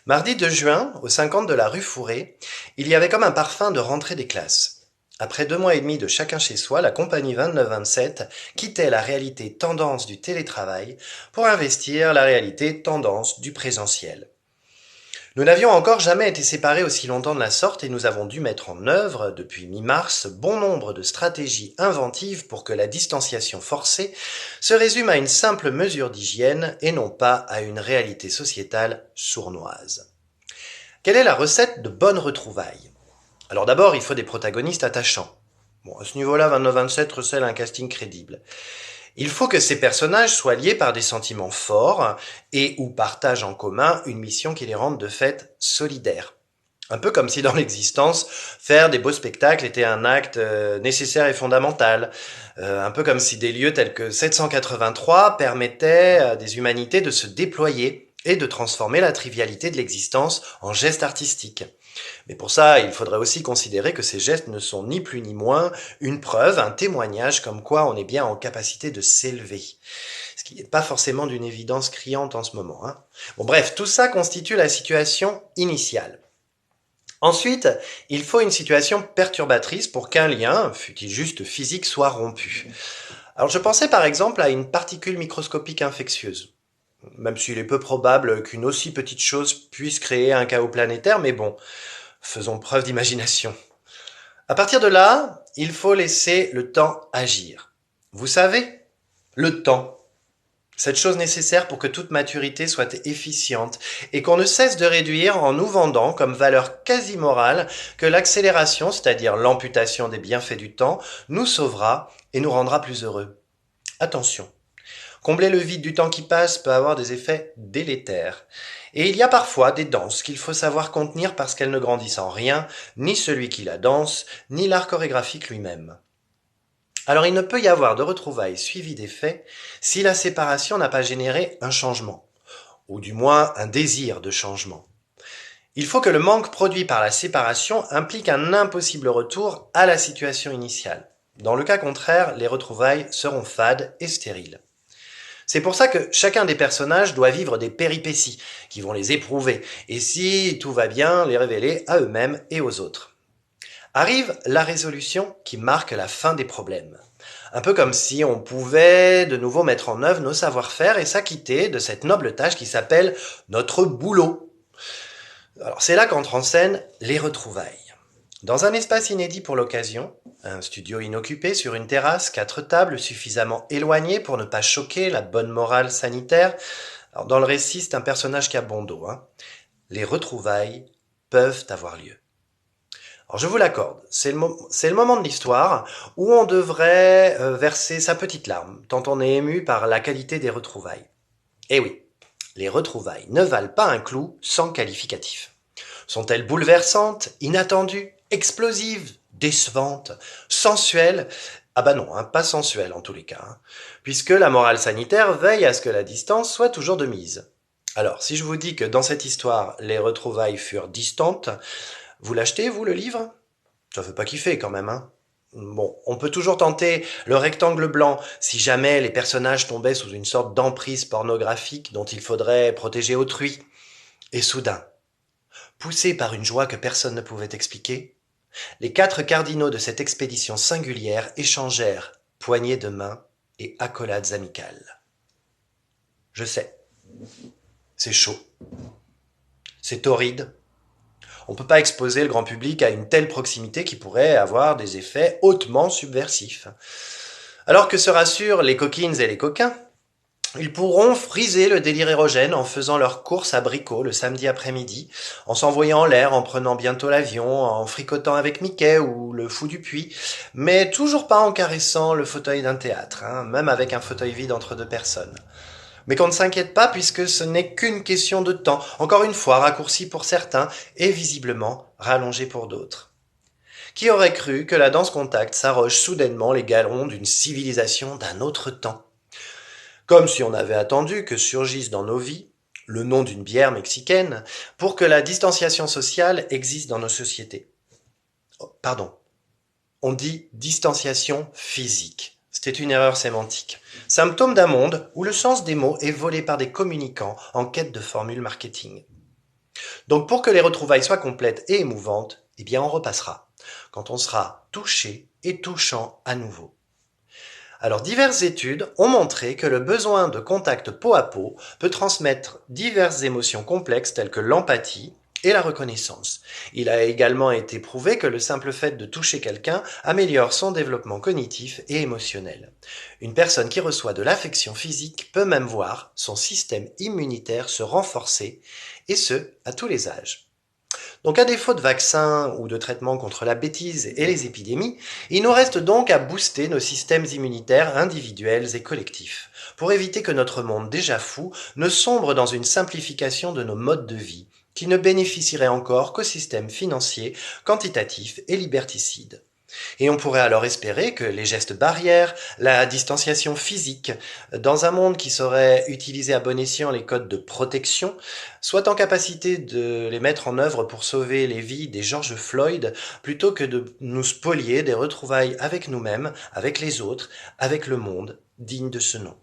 Mardi 2 juin, au 50 de la rue Fourré, il y avait comme un parfum de rentrée des classes. Après 2 mois et demi de chacun chez soi, la compagnie 29-27 quittait la réalité tendance du télétravail pour investir la réalité tendance du présentiel. Nous n'avions encore jamais été séparés aussi longtemps de la sorte et nous avons dû mettre en œuvre, depuis mi-mars, bon nombre de stratégies inventives pour que la distanciation forcée se résume à une simple mesure d'hygiène et non pas à une réalité sociétale sournoise. Quelle est la recette de bonnes retrouvailles? Alors d'abord, il faut des protagonistes attachants. Bon, à ce niveau-là, 29-27 recèle un casting crédible. Il faut que ces personnages soient liés par des sentiments forts et ou partagent en commun une mission qui les rende de fait solidaires. Un peu comme si dans l'existence, faire des beaux spectacles était un acte nécessaire et fondamental. Un peu comme si des lieux tels que 783 permettaient à des humanités de se déployer et de transformer la trivialité de l'existence en geste artistique. Mais pour ça, il faudrait aussi considérer que ces gestes ne sont ni plus ni moins une preuve, un témoignage comme quoi on est bien en capacité de s'élever. Ce qui n'est pas forcément d'une évidence criante en ce moment. Bon bref, tout ça constitue la situation initiale. Ensuite, il faut une situation perturbatrice pour qu'un lien, fût-il juste physique, soit rompu. Alors je pensais par exemple à une particule microscopique infectieuse. Même s'il est peu probable qu'une aussi petite chose puisse créer un chaos planétaire, mais bon, faisons preuve d'imagination. À partir de là, il faut laisser le temps agir. Vous savez, le temps. Cette chose nécessaire pour que toute maturité soit efficiente et qu'on ne cesse de réduire en nous vendant comme valeur quasi morale que l'accélération, c'est-à-dire l'amputation des bienfaits du temps, nous sauvera et nous rendra plus heureux. Attention, combler le vide du temps qui passe peut avoir des effets délétères. Et il y a parfois des danses qu'il faut savoir contenir parce qu'elles ne grandissent en rien, ni celui qui la danse, ni l'art chorégraphique lui-même. Alors il ne peut y avoir de retrouvailles suivies d'effets si la séparation n'a pas généré un changement, ou du moins un désir de changement. Il faut que le manque produit par la séparation implique un impossible retour à la situation initiale. Dans le cas contraire, les retrouvailles seront fades et stériles. C'est pour ça que chacun des personnages doit vivre des péripéties qui vont les éprouver, et si tout va bien, les révéler à eux-mêmes et aux autres. Arrive la résolution qui marque la fin des problèmes. Un peu comme si on pouvait de nouveau mettre en œuvre nos savoir-faire et s'acquitter de cette noble tâche qui s'appelle notre boulot. Alors c'est là qu'entrent en scène les retrouvailles. Dans un espace inédit pour l'occasion, un studio inoccupé sur une terrasse, 4 tables suffisamment éloignées pour ne pas choquer la bonne morale sanitaire. Alors dans le récit, c'est un personnage qui a bon dos. Les retrouvailles peuvent avoir lieu. Alors je vous l'accorde, c'est le moment de l'histoire où on devrait verser sa petite larme, tant on est ému par la qualité des retrouvailles. Eh oui, les retrouvailles ne valent pas un clou sans qualificatif. Sont-elles bouleversantes, inattendues, explosives, décevantes, sensuelles? Ah bah non, pas sensuelles en tous les cas, puisque la morale sanitaire veille à ce que la distance soit toujours de mise. Alors, si je vous dis que dans cette histoire, les retrouvailles furent distantes, vous l'achetez, vous, le livre? Ça fait pas kiffer quand même, Bon, on peut toujours tenter le rectangle blanc si jamais les personnages tombaient sous une sorte d'emprise pornographique dont il faudrait protéger autrui. Et soudain, poussés par une joie que personne ne pouvait expliquer, les 4 cardinaux de cette expédition singulière échangèrent poignées de main et accolades amicales. Je sais, c'est chaud, c'est torride. On ne peut pas exposer le grand public à une telle proximité qui pourrait avoir des effets hautement subversifs. Alors que se rassurent les coquines et les coquins, ils pourront friser le délire érogène en faisant leurs courses à Brico le samedi après-midi, en s'envoyant en l'air, en prenant bientôt l'avion, en fricotant avec Mickey ou le fou du puits, mais toujours pas en caressant le fauteuil d'un théâtre, même avec un fauteuil vide entre 2 personnes. Mais qu'on ne s'inquiète pas puisque ce n'est qu'une question de temps, encore une fois raccourci pour certains et visiblement rallongé pour d'autres. Qui aurait cru que la danse contact s'arroge soudainement les galons d'une civilisation d'un autre temps? Comme si on avait attendu que surgisse dans nos vies le nom d'une bière mexicaine pour que la distanciation sociale existe dans nos sociétés. Oh, pardon, on dit distanciation physique. C'était une erreur sémantique. Symptôme d'un monde où le sens des mots est volé par des communicants en quête de formules marketing. Donc pour que les retrouvailles soient complètes et émouvantes, eh bien on repassera, quand on sera touché et touchant à nouveau. Alors diverses études ont montré que le besoin de contact peau à peau peut transmettre diverses émotions complexes telles que l'empathie et la reconnaissance. Il a également été prouvé que le simple fait de toucher quelqu'un améliore son développement cognitif et émotionnel. Une personne qui reçoit de l'affection physique peut même voir son système immunitaire se renforcer, et ce, à tous les âges. Donc à défaut de vaccins ou de traitements contre la bêtise et les épidémies, il nous reste donc à booster nos systèmes immunitaires individuels et collectifs, pour éviter que notre monde déjà fou ne sombre dans une simplification de nos modes de vie, qui ne bénéficierait encore qu'au système financier, quantitatif et liberticide. Et on pourrait alors espérer que les gestes barrières, la distanciation physique, dans un monde qui saurait utiliser à bon escient les codes de protection, soient en capacité de les mettre en œuvre pour sauver les vies des George Floyd, plutôt que de nous spolier des retrouvailles avec nous-mêmes, avec les autres, avec le monde, digne de ce nom.